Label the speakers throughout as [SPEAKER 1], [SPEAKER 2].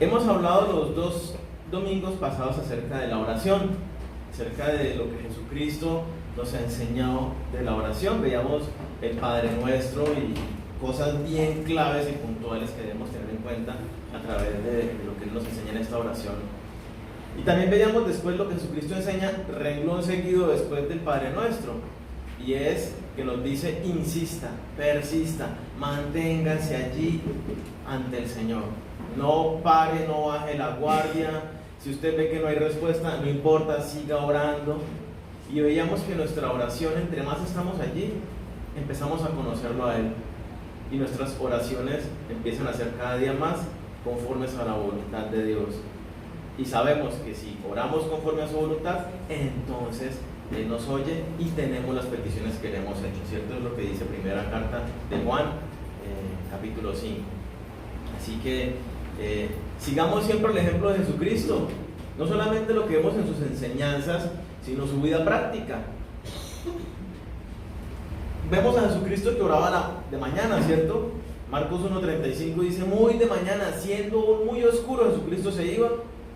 [SPEAKER 1] Hemos hablado los dos domingos pasados acerca de la oración, acerca de lo que Jesucristo nos ha enseñado de la oración. Veíamos el Padre Nuestro y cosas bien claves y puntuales que debemos tener en cuenta a través de lo que Él nos enseña en esta oración. Y también veíamos después lo que Jesucristo enseña, renglón seguido después del Padre Nuestro, y es que nos dice: insista, persista, manténgase allí ante el Señor. No pare, no baje la guardia. Si usted ve que no hay respuesta, no importa, siga orando. Y veíamos que nuestra oración, entre más estamos allí, empezamos a conocerlo a Él. Y nuestras oraciones empiezan a ser cada día más conformes a la voluntad de Dios. Y sabemos que si oramos conforme a su voluntad, entonces Él nos oye y tenemos las peticiones que le hemos hecho. ¿Cierto? Es lo que dice primera carta de Juan, capítulo 5. Así que sigamos siempre el ejemplo de Jesucristo, no solamente lo que vemos en sus enseñanzas, sino su vida práctica. Vemos a Jesucristo que oraba de mañana, ¿cierto? Marcos 1:35 dice: muy de mañana, siendo muy oscuro, Jesucristo se iba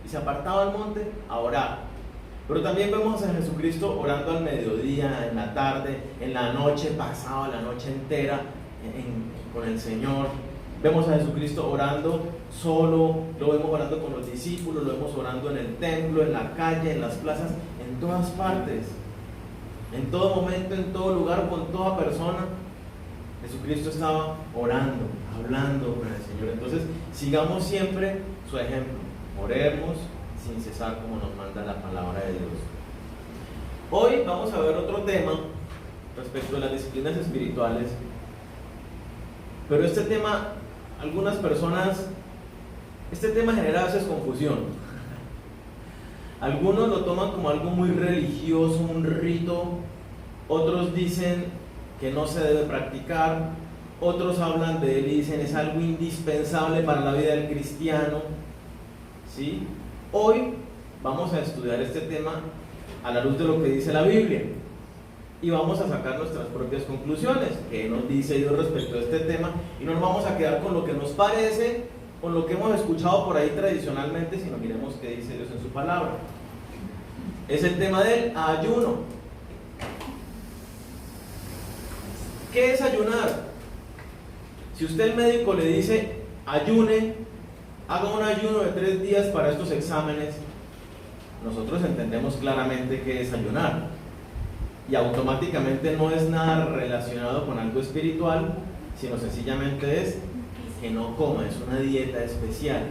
[SPEAKER 1] y se apartaba al monte a orar. Pero también vemos a Jesucristo orando al mediodía, en la tarde, en la noche, pasaba la noche entera con el Señor. Vemos a Jesucristo orando solo, lo vemos orando con los discípulos, lo vemos orando en el templo, en la calle, en las plazas, en todas partes, en todo momento, en todo lugar, con toda persona. Jesucristo estaba orando, hablando con el Señor. Entonces, sigamos siempre su ejemplo, oremos sin cesar como nos manda la palabra de Dios. Hoy vamos a ver otro tema respecto a las disciplinas espirituales, pero este tema, algunas personas, este tema genera a veces confusión. Algunos lo toman como algo muy religioso, un rito. Otros dicen que no se debe practicar. Otros hablan de él y dicen es algo indispensable para la vida del cristiano. ¿Sí? Hoy vamos a estudiar este tema a la luz de lo que dice la Biblia y vamos a sacar nuestras propias conclusiones, que nos dice Dios respecto a este tema, y no nos vamos a quedar con lo que nos parece, con lo que hemos escuchado por ahí tradicionalmente, sino miremos qué dice Dios en su palabra. Es el tema del ayuno. ¿Qué es ayunar? Si usted, el médico, le dice ayune, haga un ayuno de 3 días para estos exámenes, nosotros entendemos claramente qué es ayunar, y automáticamente no es nada relacionado con algo espiritual, sino sencillamente es que no coma, es una dieta especial.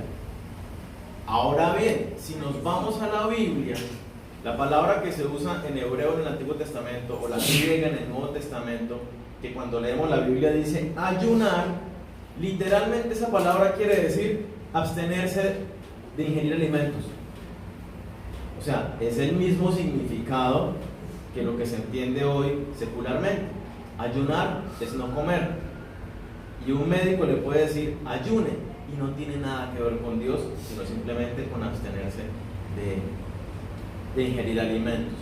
[SPEAKER 1] Ahora bien, si nos vamos a la Biblia, la palabra que se usa en hebreo en el Antiguo Testamento o la griega en el Nuevo Testamento, que cuando leemos la Biblia dice ayunar, literalmente esa palabra quiere decir abstenerse de ingerir alimentos. O sea, es el mismo significado que lo que se entiende hoy secularmente. Ayunar es no comer. Y un médico le puede decir ayune y no tiene nada que ver con Dios, sino simplemente con abstenerse de ingerir alimentos.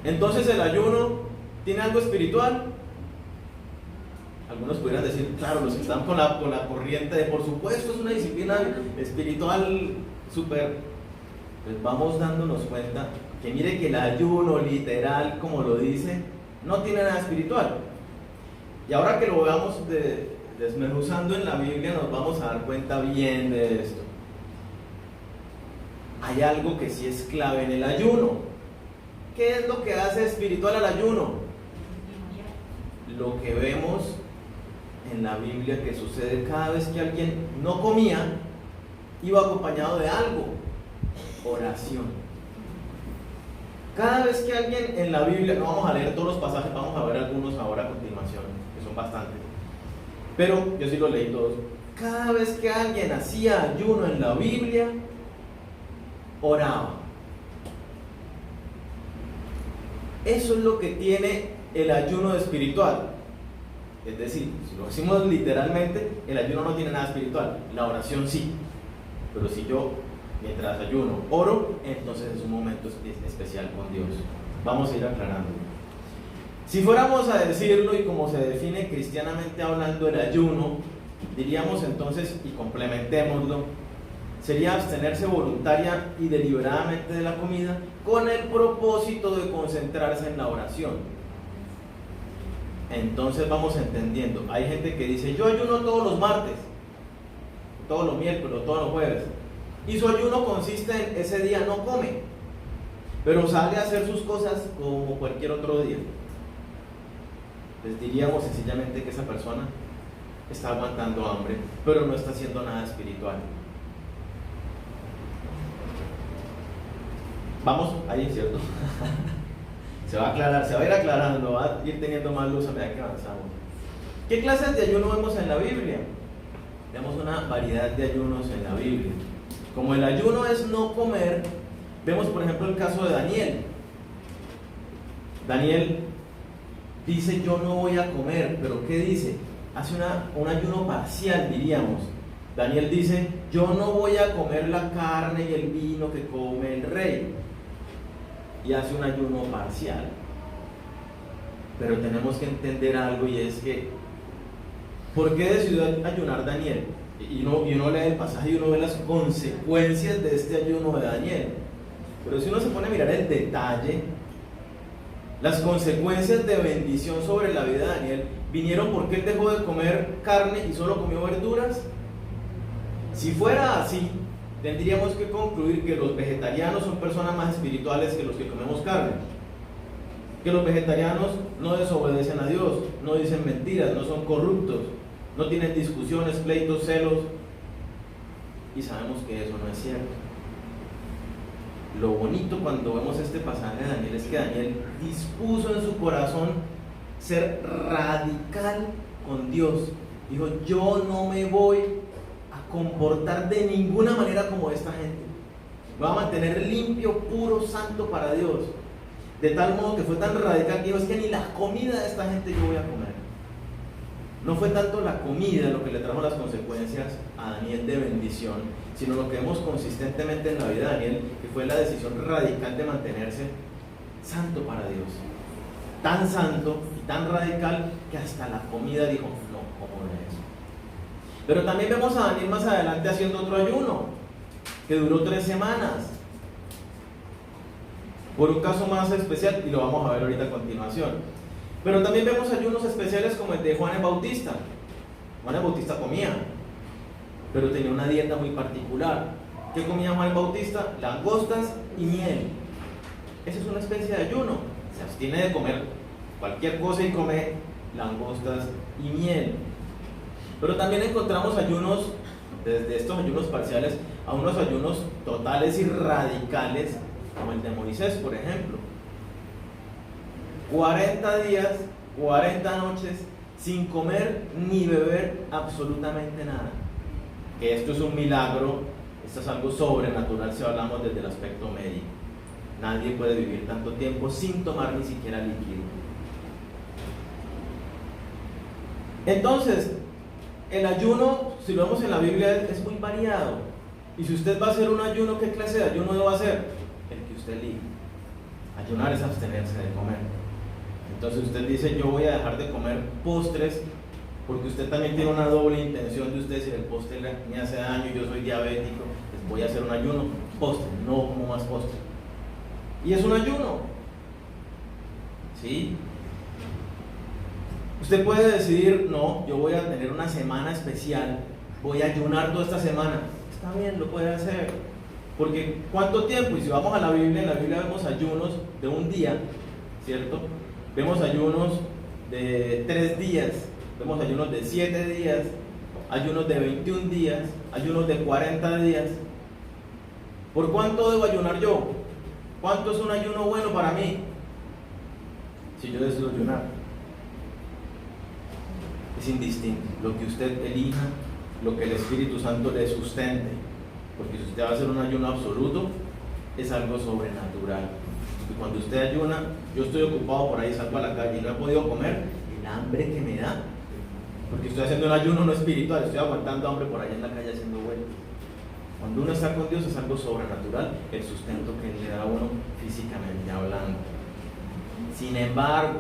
[SPEAKER 1] Entonces, el ayuno tiene algo espiritual. Algunos pudieran decir, claro, los que están con la corriente de por supuesto es una disciplina espiritual súper. Pues vamos dándonos cuenta que mire que el ayuno literal, como lo dice, no tiene nada espiritual. Y ahora que lo veamos desmenuzando en la Biblia, nos vamos a dar cuenta bien de esto. Hay algo que sí es clave en el ayuno. ¿Qué es lo que hace espiritual al ayuno? Lo que vemos en la Biblia que sucede cada vez que alguien no comía, iba acompañado de algo: oración. Cada vez que alguien en la Biblia, no vamos a leer todos los pasajes, vamos a ver algunos ahora a continuación, que son bastantes, pero yo sí los leí todos. Cada vez que alguien hacía ayuno en la Biblia, oraba. Eso es lo que tiene el ayuno espiritual. Es decir, si lo decimos literalmente, el ayuno no tiene nada espiritual, la oración sí. Pero si yo, mientras ayuno, oro, entonces es un momento especial con Dios. Vamos a ir aclarando. Si fuéramos a decirlo, y como se define cristianamente hablando el ayuno, diríamos entonces, y complementémoslo, sería abstenerse voluntaria y deliberadamente de la comida con el propósito de concentrarse en la oración. Entonces vamos entendiendo, hay gente que dice, yo ayuno todos los martes, todos los miércoles, todos los jueves, y su ayuno consiste en ese día no come, pero sale a hacer sus cosas como cualquier otro día. Les diríamos sencillamente que esa persona está aguantando hambre, pero no está haciendo nada espiritual. Vamos ahí, ¿cierto? Se va a aclarar, se va a ir aclarando, va a ir teniendo más luz a medida que avanzamos. ¿Qué clases de ayuno vemos en la Biblia? Vemos una variedad de ayunos en la Biblia. Como el ayuno es no comer, vemos por ejemplo el caso de Daniel. Daniel dice, yo no voy a comer, pero ¿qué dice? Hace un ayuno parcial, diríamos. Daniel dice, yo no voy a comer la carne y el vino que come el rey. Y hace un ayuno parcial. Pero tenemos que entender algo, y es que ¿por qué decidió ayunar Daniel? Y uno lee el pasaje y uno ve las consecuencias de este ayuno de Daniel. Pero si uno se pone a mirar el detalle, las consecuencias de bendición sobre la vida de Daniel vinieron porque él dejó de comer carne y solo comió verduras. Si fuera así, tendríamos que concluir que los vegetarianos son personas más espirituales que los que comemos carne, que los vegetarianos no desobedecen a Dios, no dicen mentiras, no son corruptos, no tienen discusiones, pleitos, celos, y sabemos que eso no es cierto. Lo bonito cuando vemos este pasaje de Daniel es que Daniel dispuso en su corazón ser radical con Dios. Dijo, yo no me voy a comportar de ninguna manera como esta gente. Me voy a mantener limpio, puro, santo para Dios. De tal modo que fue tan radical que dijo, es que ni la comida de esta gente yo voy a comer. No fue tanto la comida lo que le trajo las consecuencias a Daniel de bendición, sino lo que vemos consistentemente en la vida de Daniel, que fue la decisión radical de mantenerse santo para Dios. Tan santo y tan radical que hasta la comida dijo, no como de eso. Pero también vemos a Daniel más adelante haciendo otro ayuno, que duró 3 semanas, por un caso más especial, y lo vamos a ver ahorita a continuación. Pero también vemos ayunos especiales como el de Juan el Bautista. Juan el Bautista comía, pero tenía una dieta muy particular. ¿Qué comía Juan el Bautista? Langostas y miel. Esa es una especie de ayuno. Se abstiene de comer cualquier cosa y come langostas y miel. Pero también encontramos ayunos, desde estos ayunos parciales a unos ayunos totales y radicales, como el de Moisés, por ejemplo. 40 días, 40 noches, sin comer ni beber absolutamente nada. Que esto es un milagro, esto es algo sobrenatural si hablamos desde el aspecto médico. Nadie puede vivir tanto tiempo sin tomar ni siquiera líquido. Entonces, el ayuno, si lo vemos en la Biblia, es muy variado. Y si usted va a hacer un ayuno, ¿qué clase de ayuno debe hacer? El que usted elija. Ayunar es abstenerse de comer. Entonces usted dice, yo voy a dejar de comer postres, porque usted también tiene una doble intención de usted, si el postre me hace daño, yo soy diabético, pues voy a hacer un ayuno, postre, no como más postre. Y es un ayuno, ¿sí? Usted puede decidir, no, yo voy a tener una semana especial, voy a ayunar toda esta semana. Está bien, lo puede hacer, porque ¿cuánto tiempo? Y si vamos a la Biblia, en la Biblia vemos ayunos de un día, ¿cierto? Vemos ayunos de 3 días, vemos ayunos de 7 días, ayunos de 21 días, ayunos de 40 días. ¿Por cuánto debo ayunar yo? ¿Cuánto es un ayuno bueno para mí? Si yo decido ayunar, es indistinto, lo que usted elija, lo que el Espíritu Santo le sustente, porque si usted va a hacer un ayuno absoluto, es algo sobrenatural. Y cuando usted ayuna, yo estoy ocupado por ahí, salgo a la calle y no he podido comer, el hambre que me da, porque estoy haciendo un ayuno no espiritual, estoy aguantando hambre por allá en la calle haciendo vueltas. Cuando uno está con Dios es algo sobrenatural, el sustento que le da a uno físicamente hablando. Sin embargo,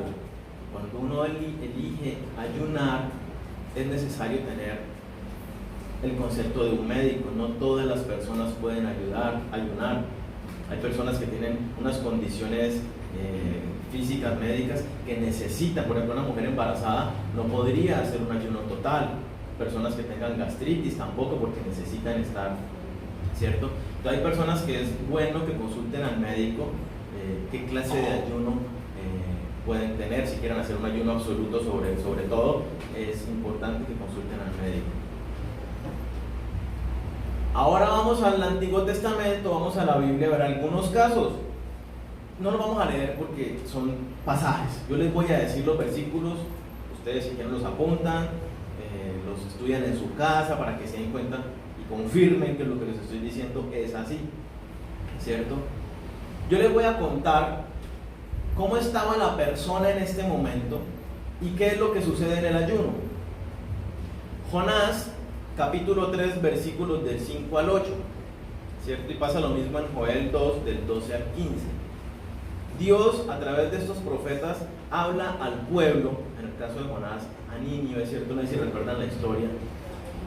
[SPEAKER 1] cuando uno elige ayunar, es necesario tener el concepto de un médico. No todas las personas pueden ayunar. Hay personas que tienen unas condiciones físicas, médicas, que necesitan. Por ejemplo, una mujer embarazada no podría hacer un ayuno total. Personas que tengan gastritis tampoco, porque necesitan estar, ¿cierto? Entonces hay personas que es bueno que consulten al médico qué clase de ayuno pueden tener. Si quieren hacer un ayuno absoluto, sobre todo, es importante que consulten al médico. Ahora vamos al Antiguo Testamento, vamos a la Biblia a ver algunos casos. No los vamos a leer porque son pasajes. Yo les voy a decir los versículos, ustedes si quieren los apuntan, los estudian en su casa para que se den cuenta y confirmen que lo que les estoy diciendo es así, ¿cierto? Yo les voy a contar cómo estaba la persona en este momento y qué es lo que sucede en el ayuno. Jonás, capítulo 3, versículos del 5 al 8, ¿cierto? Y pasa lo mismo en Joel 2, del 12 al 15. Dios, a través de estos profetas, habla al pueblo, en el caso de Jonás, a Nínive, ¿cierto? No sé si recuerdan la historia.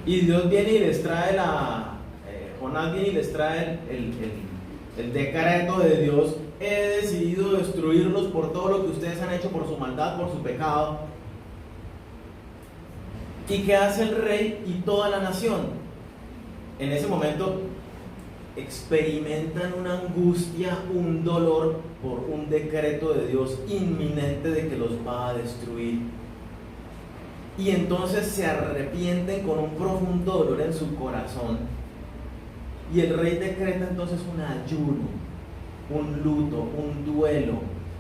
[SPEAKER 1] Y Dios viene y les trae Jonás viene y les trae el decreto de Dios: he decidido destruirlos por todo lo que ustedes han hecho, por su maldad, por su pecado. ¿Y qué hace el rey y toda la nación? En ese momento experimentan una angustia, un dolor por un decreto de Dios inminente de que los va a destruir. Y entonces se arrepienten con un profundo dolor en su corazón. Y el rey decreta entonces un ayuno, un luto, un duelo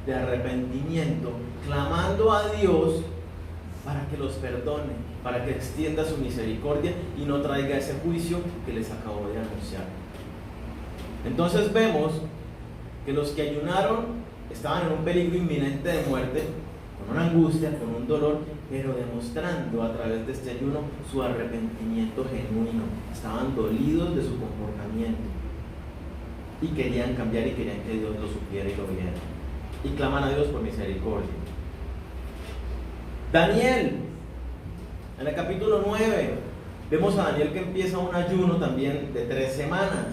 [SPEAKER 1] de arrepentimiento, clamando a Dios para que los perdone, para que extienda su misericordia y no traiga ese juicio que les acabo de anunciar. Entonces vemos que los que ayunaron estaban en un peligro inminente de muerte, con una angustia, con un dolor, pero demostrando a través de este ayuno su arrepentimiento genuino. Estaban dolidos de su comportamiento y querían cambiar y querían que Dios lo supiera y lo viera, y claman a Dios por misericordia. Daniel, en el capítulo 9, vemos a Daniel que empieza un ayuno también de 3 semanas.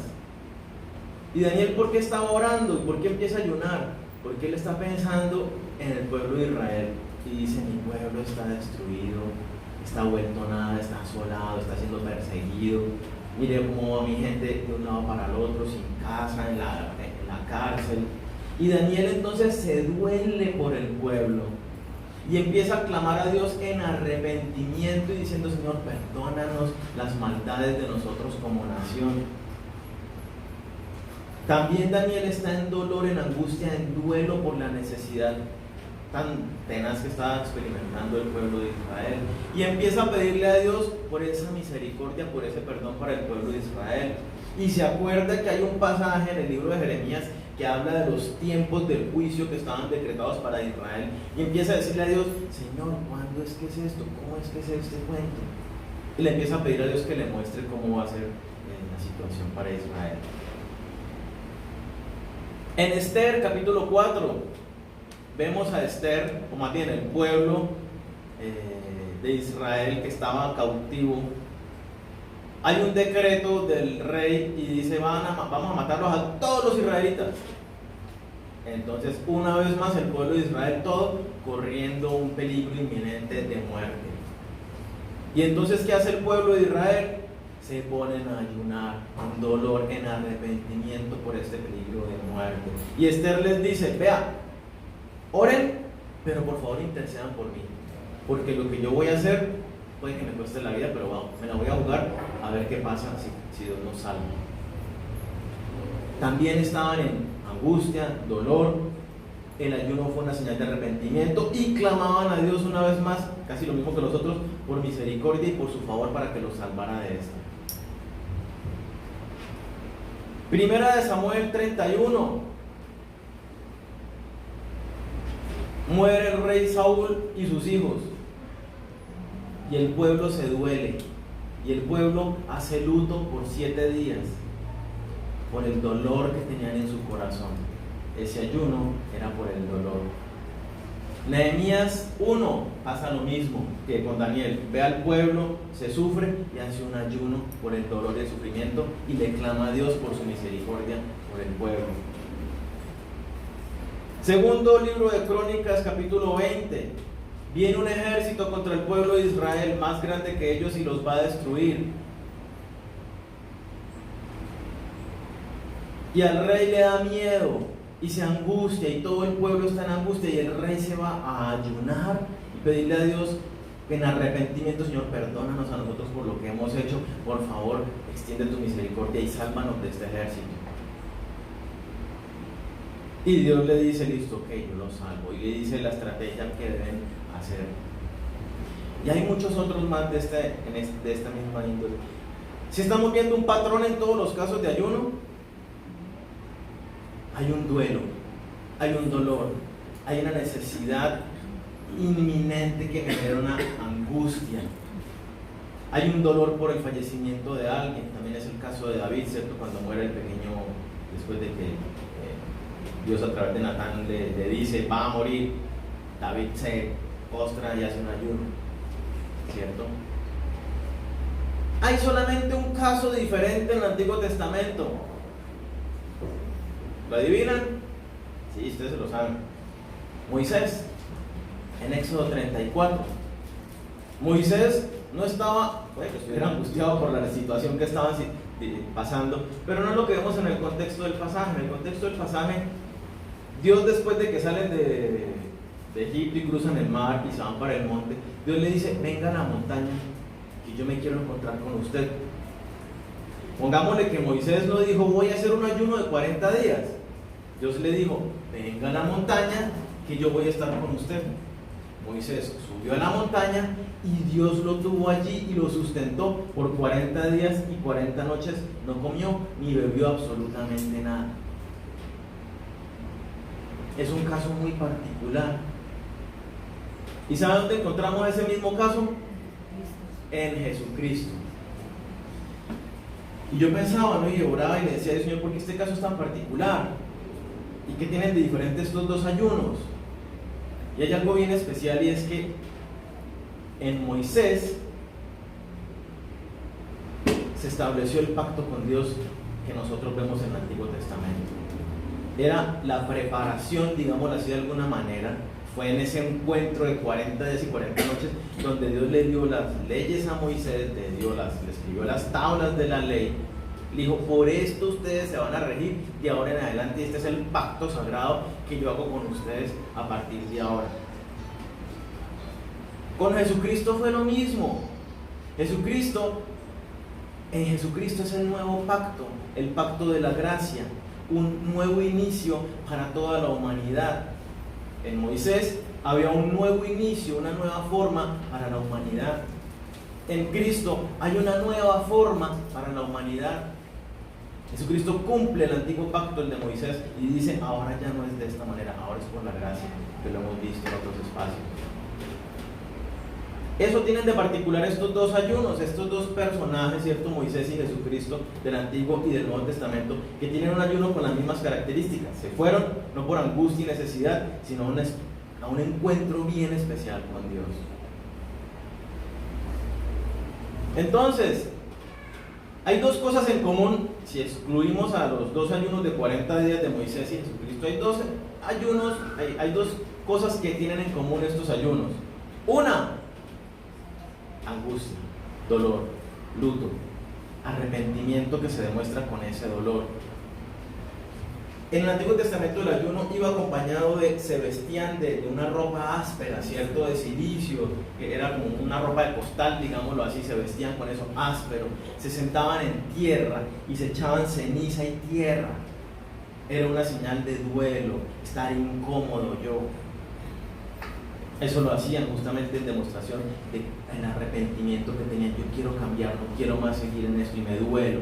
[SPEAKER 1] Y Daniel, ¿por qué estaba orando? ¿Y por qué empieza a ayunar? Porque él está pensando en el pueblo de Israel y dice: mi pueblo está destruido, está vuelto nada, está asolado, está siendo perseguido. Mire cómo va mi gente de un lado para el otro, sin casa, en la cárcel. Y Daniel entonces se duele por el pueblo y empieza a clamar a Dios en arrepentimiento y diciendo: Señor, perdónanos las maldades de nosotros como nación. También Daniel está en dolor, en angustia, en duelo por la necesidad tan tenaz que estaba experimentando el pueblo de Israel, y empieza a pedirle a Dios por esa misericordia, por ese perdón para el pueblo de Israel. Y se acuerda que hay un pasaje en el libro de Jeremías que habla de los tiempos del juicio que estaban decretados para Israel, y empieza a decirle a Dios: Señor, ¿cuándo es que es esto? ¿Cómo es que es este cuento? Y le empieza a pedir a Dios que le muestre cómo va a ser la situación para Israel. En Esther, capítulo 4, vemos a Esther, o más bien el pueblo de Israel que estaba cautivo. Hay un decreto del rey y dice: vamos a matarlos a todos los israelitas. Entonces, una vez más, el pueblo de Israel todo corriendo un peligro inminente de muerte. Y entonces, ¿qué hace el pueblo de Israel? Se ponen a ayunar en dolor, en arrepentimiento por este peligro de muerte. Y Esther les dice: vea, oren, pero por favor intercedan por mí, porque lo que yo voy a hacer puede que me cueste la vida, pero me la voy a jugar a ver qué pasa si Dios nos salva. También estaban en angustia, dolor. El ayuno fue una señal de arrepentimiento y clamaban a Dios una vez más, casi lo mismo que nosotros, por misericordia y por su favor para que los salvara de esta. Primera de Samuel 31. Muere el rey Saúl y sus hijos, y el pueblo se duele, y el pueblo hace luto por 7 días por el dolor que tenían en su corazón. Ese ayuno era por el dolor. Nehemías 1 pasa lo mismo que con Daniel. Ve al pueblo, se sufre y hace un ayuno por el dolor y el sufrimiento y le clama a Dios por su misericordia por el pueblo. Segundo libro de Crónicas, capítulo 20. Viene un ejército contra el pueblo de Israel más grande que ellos y los va a destruir. Y al rey le da miedo y se angustia y todo el pueblo está en angustia y el rey se va a ayunar y pedirle a Dios en arrepentimiento: Señor, perdónanos a nosotros por lo que hemos hecho, por favor extiende tu misericordia y sálvanos de este ejército. Y Dios le dice: listo, ok, yo los salvo, y le dice la estrategia que deben hacer. Y hay muchos otros más de esta misma índole. Si estamos viendo un patrón en todos los casos de ayuno, hay un duelo, hay un dolor, hay una necesidad inminente que genera una angustia. Hay un dolor por el fallecimiento de alguien. También es el caso de David, ¿cierto? Cuando muere el pequeño, después de que Dios a través de Natán le dice: va a morir. David se postra y hace un ayuno, ¿cierto? Hay solamente un caso diferente en el Antiguo Testamento. ¿Lo adivinan? Sí, ustedes se lo saben. Moisés, en Éxodo 34. Moisés no estaba, puede que estuviera angustiado por la situación que estaban pasando, pero no es lo que vemos en el contexto del pasaje. En el contexto del pasaje, Dios, después de que salen de Egipto y cruzan el mar y se van para el monte, Dios le dice: venga a la montaña, que yo me quiero encontrar con usted. Pongámosle que Moisés no dijo: voy a hacer un ayuno de 40 días. Dios le dijo: venga a la montaña, que yo voy a estar con usted. Moisés subió a la montaña y Dios lo tuvo allí y lo sustentó por 40 días y 40 noches. No comió ni bebió absolutamente nada. Es un caso muy particular. ¿Y sabe dónde encontramos ese mismo caso? En Jesucristo. Y yo pensaba, ¿no? Y oraba y le decía: Señor, ¿por qué este caso es tan particular? ¿Y qué tienen de diferente estos dos ayunos? Y hay algo bien especial, y es que en Moisés se estableció el pacto con Dios que nosotros vemos en el Antiguo Testamento. Era la preparación, digámoslo así de alguna manera. Fue en ese encuentro de 40 días y 40 noches donde Dios le dio las leyes a Moisés, le escribió las tablas de la ley. Le dijo: por esto ustedes se van a regir de ahora en adelante, y este es el pacto sagrado que yo hago con ustedes a partir de ahora. Con Jesucristo fue lo mismo. En Jesucristo es el nuevo pacto, el pacto de la gracia, un nuevo inicio para toda la humanidad. En Moisés había un nuevo inicio, una nueva forma para la humanidad. En Cristo hay una nueva forma para la humanidad. Jesucristo cumple el antiguo pacto, el de Moisés, y dice: ahora ya no es de esta manera, ahora es por la gracia, que lo hemos visto en otros espacios. Eso tienen de particular estos dos ayunos, estos dos personajes, ¿cierto? Moisés y Jesucristo, del Antiguo y del Nuevo Testamento, que tienen un ayuno con las mismas características. Se fueron no por angustia y necesidad, sino a un encuentro bien especial con Dios. Entonces, hay dos cosas en común. Si excluimos a los dos ayunos de 40 días de Moisés y Jesucristo, hay dos cosas que tienen en común estos ayunos. Una, angustia, dolor, luto, arrepentimiento que se demuestra con ese dolor. En el Antiguo Testamento el ayuno iba acompañado se vestían de una ropa áspera, ¿cierto? De silicio, que era como una ropa de costal, digámoslo así. Se vestían con eso áspero, se sentaban en tierra y se echaban ceniza y tierra. Era una señal de duelo, estar incómodo yo. Eso lo hacían justamente en demostración del arrepentimiento que tenían. Yo quiero cambiar, no quiero más seguir en esto y me duelo.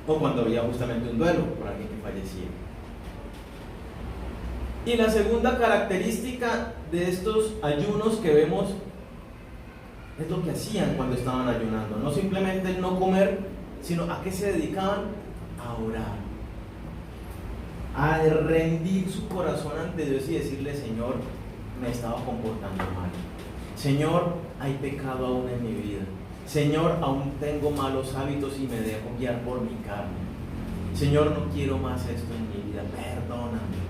[SPEAKER 1] O cuando había justamente un duelo por alguien que fallecía. Y la segunda característica de estos ayunos que vemos es lo que hacían cuando estaban ayunando. No simplemente el no comer, sino a qué se dedicaban: a orar. a rendir su corazón ante Dios y decirle: Señor, me he estado comportando mal. Señor, hay pecado aún en mi vida. Señor, aún tengo malos hábitos y me dejo guiar por mi carne. Señor, no quiero más esto en mi vida, perdóname.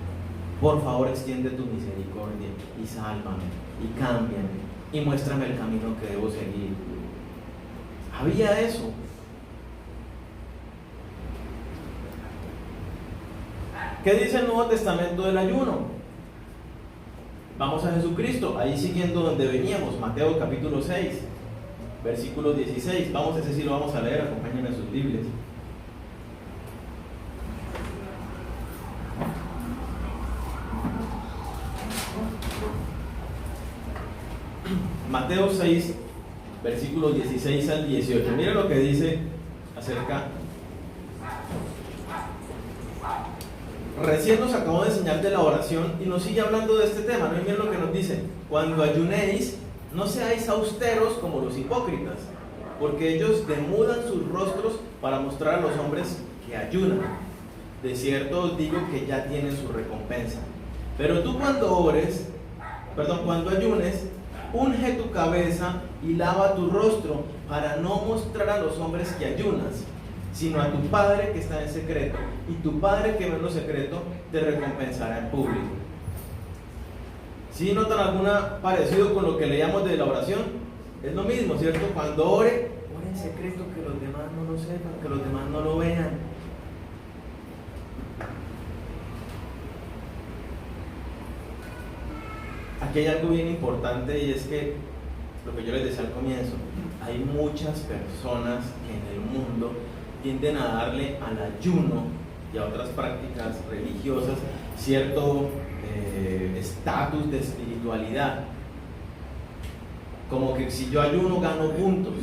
[SPEAKER 1] Por favor, extiende tu misericordia y sálvame y cámbiame y muéstrame el camino que debo seguir. Había eso. ¿Qué dice el Nuevo Testamento del ayuno? Vamos a Jesucristo, ahí siguiendo donde veníamos, Mateo capítulo 6, versículo 16. Vamos, ese sí lo vamos a leer, acompáñenme en sus Biblias. Mateo 6, versículos 16 al 18. Miren lo que dice acerca. Recién nos acabó de enseñar de la oración y nos sigue hablando de este tema, ¿no? Y miren lo que nos dice: cuando ayunéis, no seáis austeros como los hipócritas, porque ellos demudan sus rostros para mostrar a los hombres que ayunan. De cierto os digo que ya tienen su recompensa. Pero tú cuando ayunes, unge tu cabeza y lava tu rostro, para no mostrar a los hombres que ayunas, sino a tu Padre que está en secreto, y tu Padre que ve en lo secreto te recompensará en público. ¿Sí notan alguna parecido con lo que leíamos de la oración? Es lo mismo, ¿cierto? Cuando ore en secreto, que los demás no lo sepan, que los demás no lo vean. Aquí hay algo bien importante, y es que lo que yo les decía al comienzo: hay muchas personas que en el mundo tienden a darle al ayuno y a otras prácticas religiosas cierto estatus de espiritualidad, como que si yo ayuno gano puntos,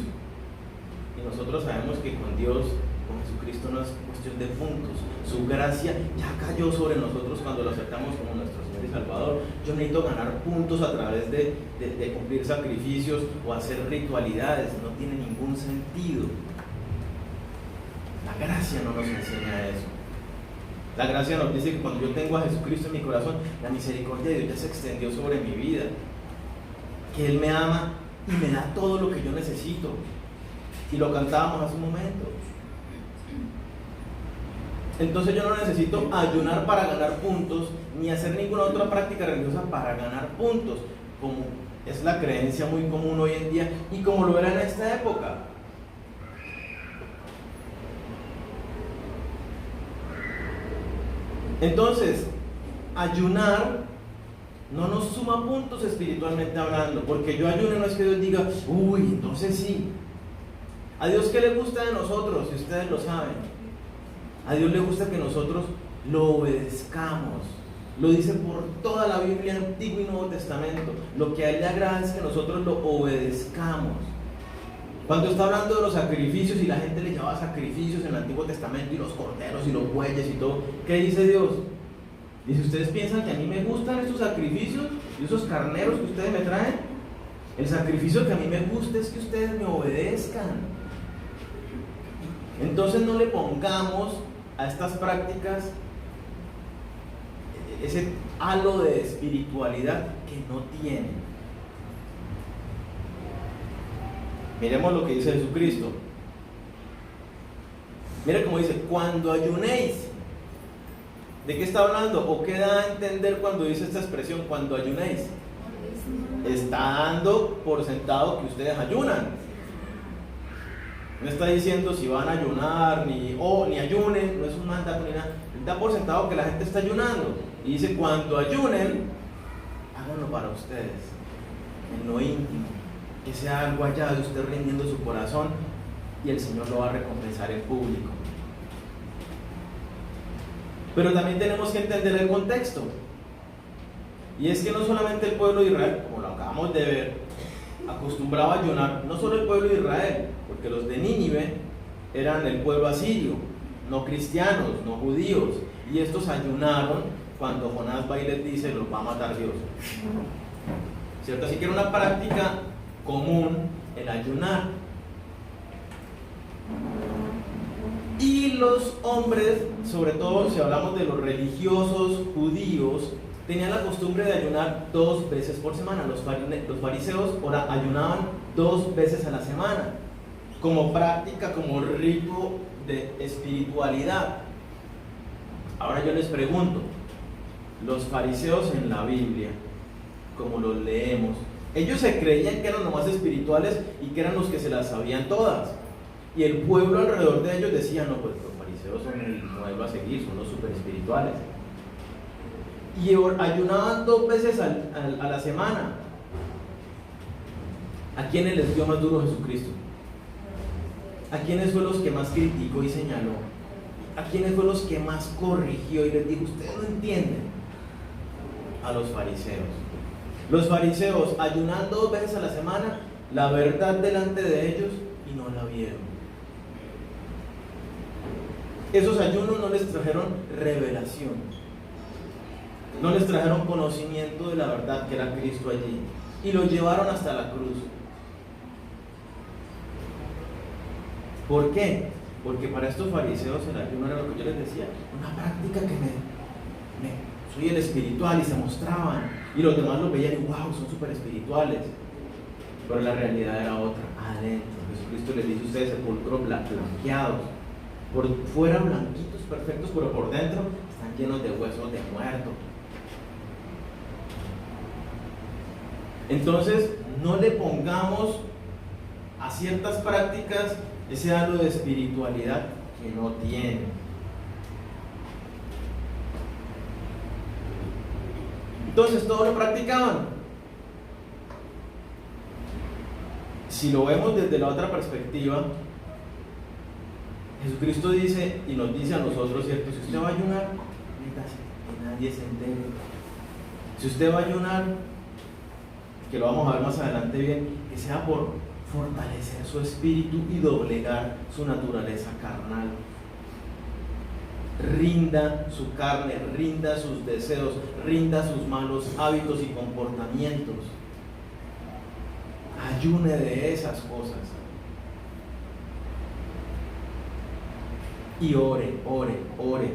[SPEAKER 1] y nosotros sabemos que con Dios, con Jesucristo, no es cuestión de puntos. Su gracia ya cayó sobre nosotros cuando lo aceptamos como nuestro Señor y Salvador. Yo necesito ganar puntos a través de cumplir sacrificios o hacer ritualidades. No tiene ningún sentido. La gracia no nos enseña eso. La gracia nos dice que cuando yo tengo a Jesucristo en mi corazón, la misericordia de Dios ya se extendió sobre mi vida, que Él me ama y me da todo lo que yo necesito. Y lo cantábamos hace un momento. Entonces yo no necesito ayunar para ganar puntos, ni hacer ninguna otra práctica religiosa para ganar puntos, como es la creencia muy común hoy en día y como lo era en esta época. Entonces, ayunar no nos suma puntos espiritualmente hablando, porque yo ayune no es que Dios diga: uy, entonces sí. ¿A Dios qué le gusta de nosotros? Si ustedes lo saben, a Dios le gusta que nosotros lo obedezcamos. Lo dice por toda la Biblia, Antiguo y Nuevo Testamento. Lo que a Él le agrada es que nosotros lo obedezcamos. Cuando está hablando de los sacrificios, y la gente le llevaba sacrificios en el Antiguo Testamento, y los corderos y los bueyes y todo, ¿qué dice Dios? Dice: ¿ustedes piensan que a mí me gustan esos sacrificios y esos carneros que ustedes me traen? El sacrificio que a mí me gusta es que ustedes me obedezcan. Entonces no le pongamos a estas prácticas ese halo de espiritualidad que no tienen. Miremos lo que dice Jesucristo. Mira cómo dice: cuando ayunéis. ¿De qué está hablando? ¿O qué da a entender cuando dice esta expresión, cuando ayunéis? Está dando por sentado que ustedes ayunan. No está diciendo si van a ayunar, ni ayunen, no es un mandato ni nada. Da por sentado que la gente está ayunando. Y dice: cuando ayunen, háganlo para ustedes, en lo íntimo. Que sea algo allá de usted rindiendo su corazón, y el Señor lo va a recompensar en público. Pero también tenemos que entender el contexto. Y es que no solamente el pueblo de Israel, como lo acabamos de ver, acostumbraba a ayunar, no solo el pueblo de Israel, porque los de Nínive eran el pueblo asirio, no cristianos, no judíos, y estos ayunaron cuando Jonás va y les dice: los va a matar Dios. ¿Cierto? Así que era una práctica común el ayunar. Y los hombres, sobre todo si hablamos de los religiosos judíos, tenían la costumbre de ayunar 2 veces por semana. Los fariseos ahora ayunaban 2 veces a la semana, como práctica, como rito de espiritualidad. Ahora yo les pregunto, los fariseos en la Biblia, como los leemos, ellos se creían que eran los más espirituales y que eran los que se las sabían todas. Y el pueblo alrededor de ellos decía, no, pues los fariseos son el modelo a seguir, son los super espirituales. Y ayunaban 2 veces a la semana. ¿A quiénes les dio más duro Jesucristo? ¿A quiénes fue los que más criticó y señaló? ¿A quiénes fue los que más corrigió y les dijo, ustedes no entienden? A los fariseos. Los fariseos ayunan 2 veces a la semana, la verdad delante de ellos, y no la vieron. Esos ayunos no les trajeron revelación, no les trajeron conocimiento de la verdad que era Cristo allí, y lo llevaron hasta la cruz. ¿Por qué? Porque para estos fariseos el ayuno era lo que yo les decía, una práctica que soy el espiritual, y se mostraban, y los demás lo veían y wow, son súper espirituales. Pero la realidad era otra, adentro. Jesucristo les dice, ustedes sepulcros blanqueados, por fuera blanquitos, perfectos, pero por dentro están llenos de huesos de muerto. Entonces, no le pongamos a ciertas prácticas ese halo de espiritualidad que no tiene. Entonces, todos lo practicaban. Si lo vemos desde la otra perspectiva, Jesucristo dice y nos dice a nosotros, ¿cierto? Si usted va a ayunar, métase, que nadie se entere. Si usted va a ayunar, que lo vamos a ver más adelante bien, que sea por fortalecer su espíritu y doblegar su naturaleza carnal. Rinda su carne, rinda sus deseos, rinda sus malos hábitos y comportamientos. Ayune de esas cosas. Y ore, ore, ore.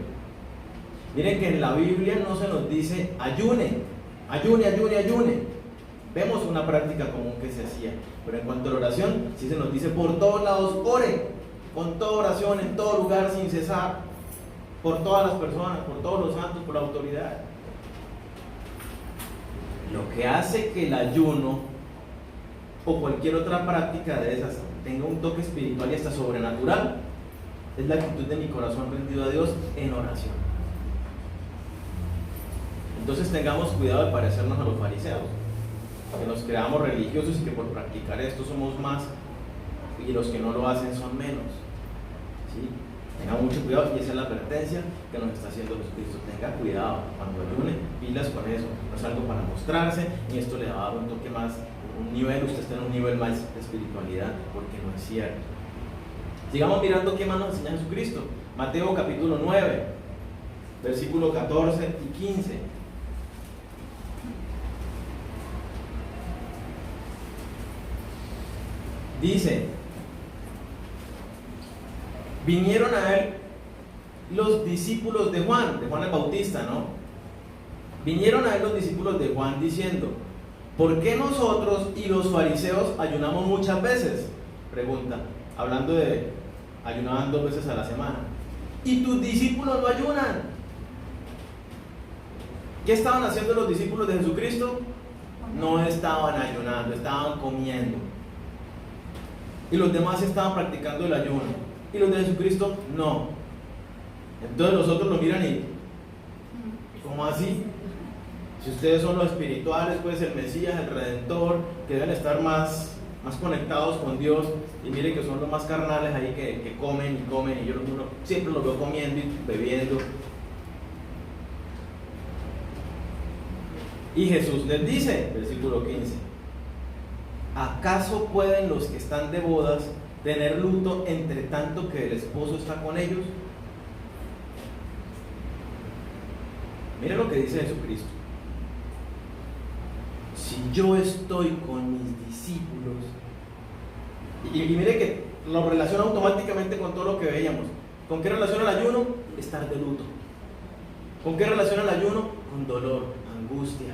[SPEAKER 1] Miren que en la Biblia no se nos dice ayune, ayune, ayune, ayune. Vemos una práctica común que se hacía, pero en cuanto a la oración, sí se nos dice por todos lados, ore, con toda oración, en todo lugar, sin cesar, por todas las personas, por todos los santos, por la autoridad. Lo que hace que el ayuno o cualquier otra práctica de esas tenga un toque espiritual y hasta sobrenatural es la actitud de mi corazón rendido a Dios en oración. Entonces tengamos cuidado de parecernos a los fariseos, que nos creamos religiosos y que por practicar esto somos más y los que no lo hacen son menos. ¿Sí? Tenga mucho cuidado, y esa es la advertencia que nos está haciendo Jesucristo. Tenga cuidado cuando ayune, pilas con eso. No es algo para mostrarse, y esto le va a dar un toque más, un nivel, usted está en un nivel más de espiritualidad, porque no es cierto. Sigamos mirando qué más nos enseña Jesucristo. Mateo capítulo 9, versículo 14 y 15. Dice, vinieron a él los discípulos de Juan el Bautista, ¿no? Vinieron a él los discípulos de Juan diciendo, ¿por qué nosotros y los fariseos ayunamos muchas veces? Pregunta, hablando de ayunaban 2 veces a la semana. ¿Y tus discípulos no ayunan? ¿Qué estaban haciendo los discípulos de Jesucristo? No estaban ayunando, estaban comiendo. Y los demás estaban practicando el ayuno. Y los de Jesucristo no. Entonces los otros lo miran y ¿cómo así? Si ustedes son los espirituales, pues el Mesías, el Redentor, que deben estar más conectados con Dios, y miren que son los más carnales ahí que comen y comen, y yo siempre los veo comiendo y bebiendo. Y Jesús les dice, versículo 15, ¿acaso pueden los que están de bodas tener luto entre tanto que el esposo está con ellos? Miren lo que dice Jesucristo. Si yo estoy con mis discípulos, y mire que lo relaciona automáticamente con todo lo que veíamos. ¿Con qué relaciona el ayuno? Estar de luto. ¿Con qué relaciona el ayuno? Con dolor, angustia.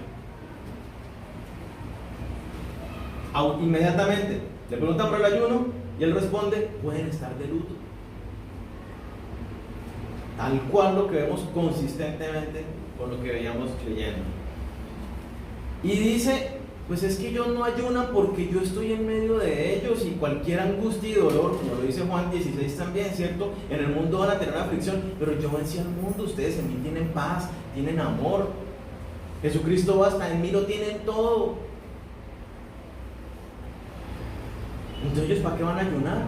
[SPEAKER 1] Inmediatamente le preguntan por el ayuno y él responde, pueden estar de luto. Tal cual lo que vemos consistentemente con lo que veíamos leyendo. Y dice, pues es que ellos no ayunan porque yo estoy en medio de ellos, y cualquier angustia y dolor, como lo dice Juan 16 también, ¿cierto? En el mundo van a tener aflicción, pero yo vencí al mundo, ustedes en mí tienen paz, tienen amor. Jesucristo basta, en mí lo tienen todo. Entonces, ¿ellos para qué van a ayunar?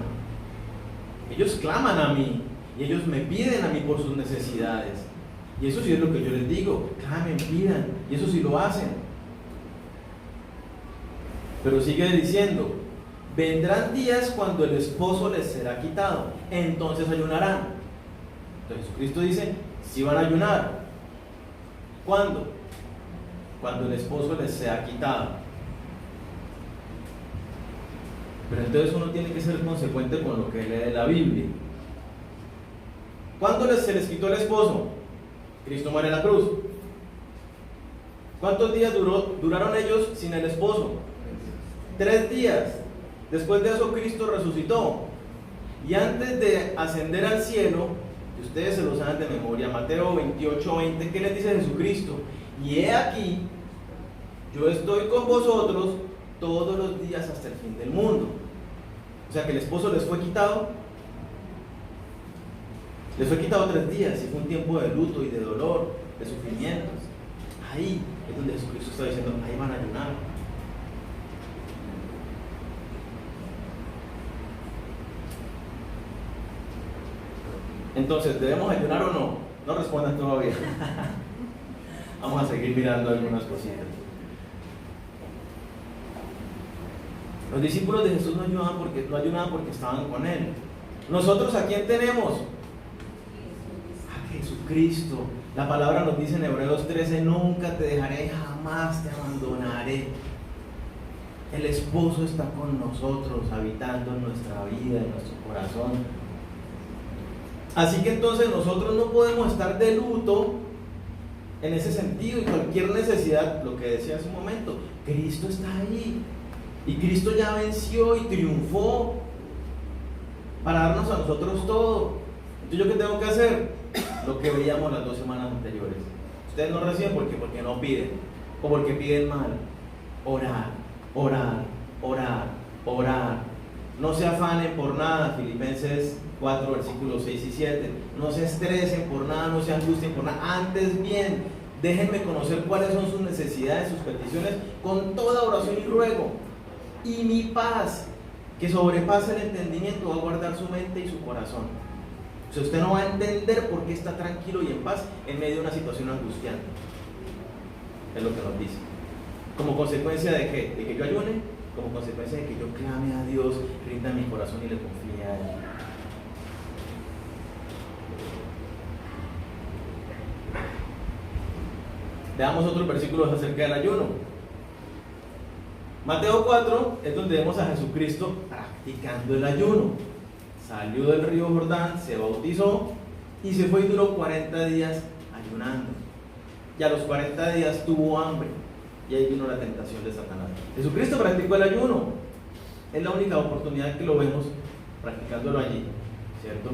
[SPEAKER 1] Ellos claman a mí y ellos me piden a mí por sus necesidades. Y eso sí es lo que yo les digo, clamen, pidan, y eso sí lo hacen. Pero sigue diciendo, vendrán días cuando el esposo les será quitado, entonces ayunarán. Entonces Jesucristo dice, si van a ayunar. ¿Cuándo? Cuando el esposo les sea quitado. Pero entonces uno tiene que ser consecuente con lo que lee la Biblia. ¿Cuándo se les quitó el esposo? Cristo muere en la cruz. ¿Cuántos días duraron ellos sin el esposo? 3 días. Después de eso Cristo resucitó. Y antes de ascender al cielo, que ustedes se lo saben de memoria, Mateo 28:20, ¿qué les dice Jesucristo? Y he aquí, yo estoy con vosotros todos los días hasta el fin del mundo. O sea que el esposo les fue quitado. Les fue quitado 3 días, y fue un tiempo de luto y de dolor, de sufrimientos. Ahí es donde Jesucristo está diciendo, ahí van a ayunar. Entonces, ¿debemos ayunar o no? No respondan todavía. Vamos a seguir mirando algunas cositas. Los discípulos de Jesús no ayunaban porque estaban con Él. ¿Nosotros a quién tenemos? A Jesucristo. La palabra nos dice en Hebreos 13, nunca te dejaré, jamás te abandonaré. El esposo está con nosotros, habitando en nuestra vida, en nuestro corazón. Así que entonces nosotros no podemos estar de luto en ese sentido, y cualquier necesidad, lo que decía hace un momento, Cristo está ahí. Y Cristo ya venció y triunfó para darnos a nosotros todo. Entonces, ¿yo qué tengo que hacer? Lo que veíamos las 2 semanas anteriores. Ustedes no reciben porque no piden, o porque piden mal. Orar, orar, orar, orar. No se afanen por nada, Filipenses 4, versículos 6 y 7. No se estresen por nada, no se angustien por nada. Antes bien, déjenme conocer cuáles son sus necesidades, sus peticiones, con toda oración y ruego. Y mi paz, que sobrepasa el entendimiento, va a guardar su mente y su corazón. O sea, usted no va a entender por qué está tranquilo y en paz en medio de una situación angustiante. Es lo que nos dice. ¿Como consecuencia de qué? De que yo ayune, como consecuencia de que yo clame a Dios, rinda mi corazón y le confíe a Él. Veamos otros versículos acerca del ayuno. Mateo 4 es donde vemos a Jesucristo practicando el ayuno. Salió del río Jordán, se bautizó y se fue y duró 40 días ayunando. Y a los 40 días tuvo hambre, y ahí vino la tentación de Satanás. Jesucristo practicó el ayuno. Es la única oportunidad que lo vemos practicándolo allí, ¿cierto?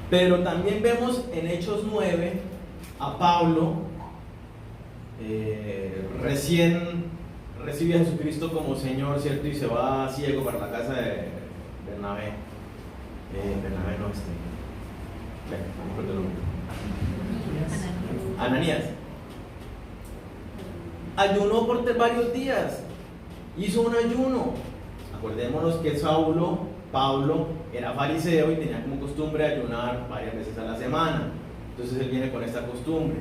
[SPEAKER 1] Pero también vemos en Hechos 9 a Pablo, recién recibe a Jesucristo como Señor, ¿cierto? Y se va ciego para la casa de Bernabé. Bernabé no, no recuerdo el nombre. Ananías. Ayunó por varios días. Hizo un ayuno. Acordémonos que Pablo, era fariseo y tenía como costumbre ayunar varias veces a la semana. Entonces él viene con esta costumbre.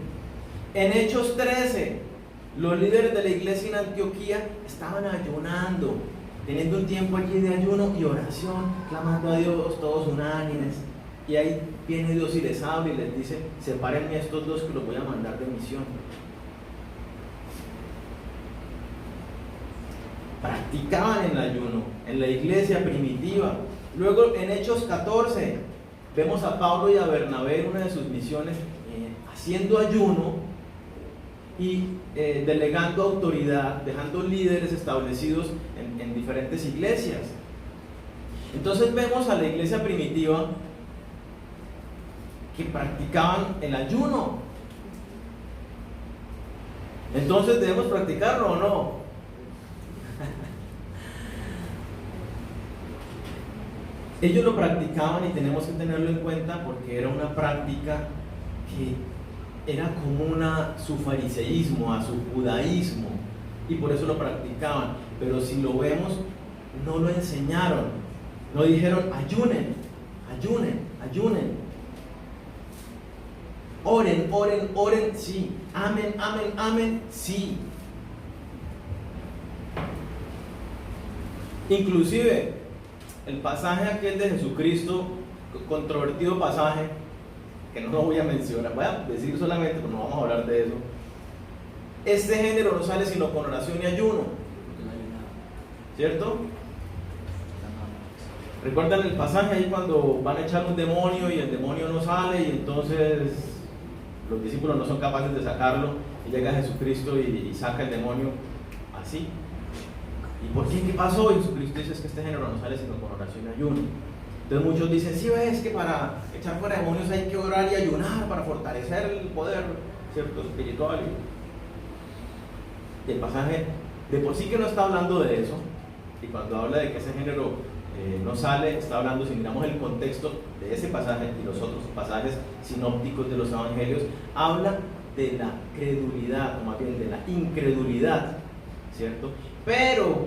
[SPEAKER 1] En Hechos 13, los líderes de la iglesia en Antioquía estaban ayunando, teniendo un tiempo allí de ayuno y oración, clamando a Dios, todos unánimes. Y ahí viene Dios y les habla y les dice, sepárenme a estos 2 que los voy a mandar de misión. Practicaban el ayuno en la iglesia primitiva. Luego en Hechos 14, vemos a Pablo y a Bernabé en una de sus misiones haciendo ayuno y delegando autoridad, dejando líderes establecidos en diferentes iglesias. Entonces vemos a la iglesia primitiva que practicaban el ayuno. Entonces, ¿debemos practicarlo o no? Ellos lo practicaban y tenemos que tenerlo en cuenta porque era una práctica que era común a su fariseísmo, a su judaísmo, y por eso lo practicaban. Pero si lo vemos, no lo enseñaron, no dijeron ayunen, ayunen, ayunen. Oren, oren, oren, sí. Amen, amen, amen, sí. Inclusive, el pasaje aquel de Jesucristo, controvertido pasaje, que no lo voy a mencionar, voy a decir solamente, pero no vamos a hablar de eso. Este género no sale sino con oración y ayuno, ¿cierto? ¿Recuerdan el pasaje ahí cuando van a echar un demonio y el demonio no sale y entonces los discípulos no son capaces de sacarlo y llega Jesucristo y saca el demonio así? ¿Y por qué? ¿Qué pasó? Y Jesucristo dice: es que este género no sale sino con oración y ayuno. Entonces muchos dicen: sí, ves que para echar fuera demonios hay que orar y ayunar para fortalecer el poder, ¿cierto?, espiritual. Y el pasaje de por sí que no está hablando de eso, y cuando habla de que ese género no sale, está hablando, si miramos el contexto de ese pasaje y los otros pasajes sinópticos de los evangelios, habla de la credulidad, o más bien de la incredulidad, ¿cierto? Pero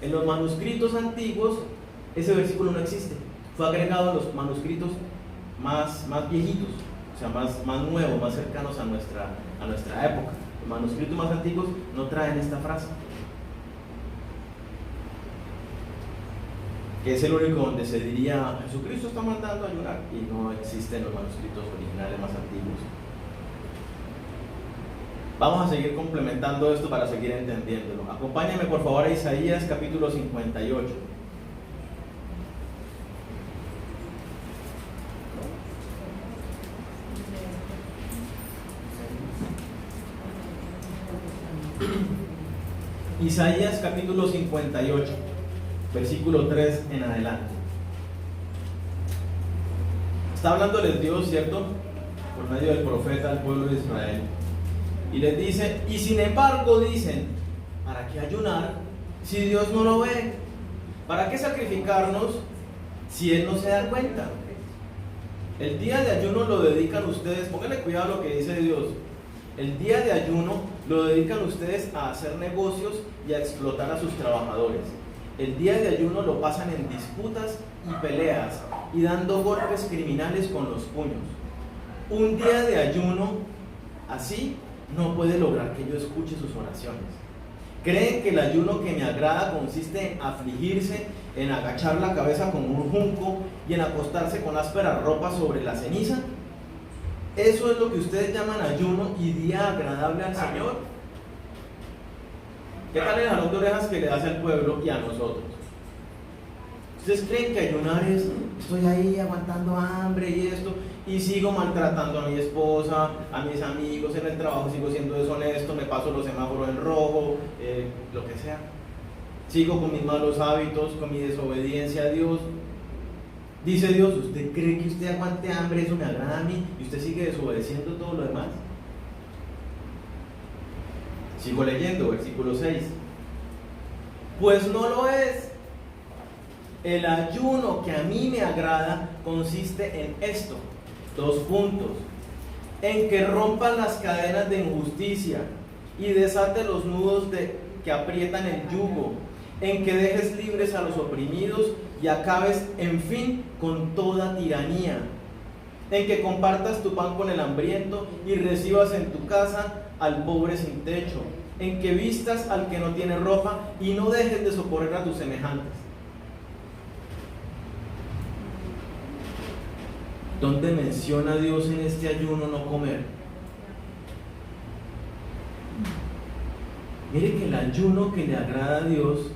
[SPEAKER 1] en los manuscritos antiguos ese versículo no existe, fue agregado en los manuscritos más viejitos, o sea, más nuevos, más cercanos a nuestra época. Los manuscritos más antiguos no traen esta frase, que es el único donde se diría: Jesucristo está mandando a ayunar, y no existe en los manuscritos originales más antiguos. Vamos a seguir complementando esto para seguir entendiéndolo. Acompáñame por favor a Isaías capítulo 58. Isaías capítulo 58, versículo 3 en adelante. Está hablándoles Dios, ¿cierto?, por medio del profeta al pueblo de Israel. Y les dice: y sin embargo dicen, ¿para qué ayunar si Dios no lo ve? ¿Para qué sacrificarnos si Él no se da cuenta? El día de ayuno lo dedican ustedes, pónganle cuidado a lo que dice Dios. El día de ayuno lo dedican ustedes a hacer negocios y a explotar a sus trabajadores. El día de ayuno lo pasan en disputas y peleas y dando golpes criminales con los puños. Un día de ayuno así no puede lograr que yo escuche sus oraciones. ¿Creen que el ayuno que me agrada consiste en afligirse, en agachar la cabeza como un junco y en acostarse con áspera ropa sobre la ceniza? ¿Eso es lo que ustedes llaman ayuno y día agradable al Señor? ¿Qué tal el jalón de orejas que le hace al pueblo y a nosotros? ¿Ustedes creen que ayunar es: estoy ahí aguantando hambre y esto, y sigo maltratando a mi esposa, a mis amigos, en el trabajo sigo siendo deshonesto, me paso los semáforos en rojo, lo que sea, sigo con mis malos hábitos, con mi desobediencia a Dios? Dice Dios: ¿usted cree que usted aguante hambre, eso me agrada a mí, y usted sigue desobedeciendo todo lo demás? Sigo leyendo, versículo 6. Pues no lo es. El ayuno que a mí me agrada consiste en esto: 2 puntos. En que rompas las cadenas de injusticia y desate los nudos que aprietan el yugo, en que dejes libres a los oprimidos y acabes, en fin, con toda tiranía, en que compartas tu pan con el hambriento y recibas en tu casa al pobre sin techo, en que vistas al que no tiene ropa y no dejes de socorrer a tus semejantes. ¿Dónde menciona Dios en este ayuno no comer? Mire que el ayuno que le agrada a Dios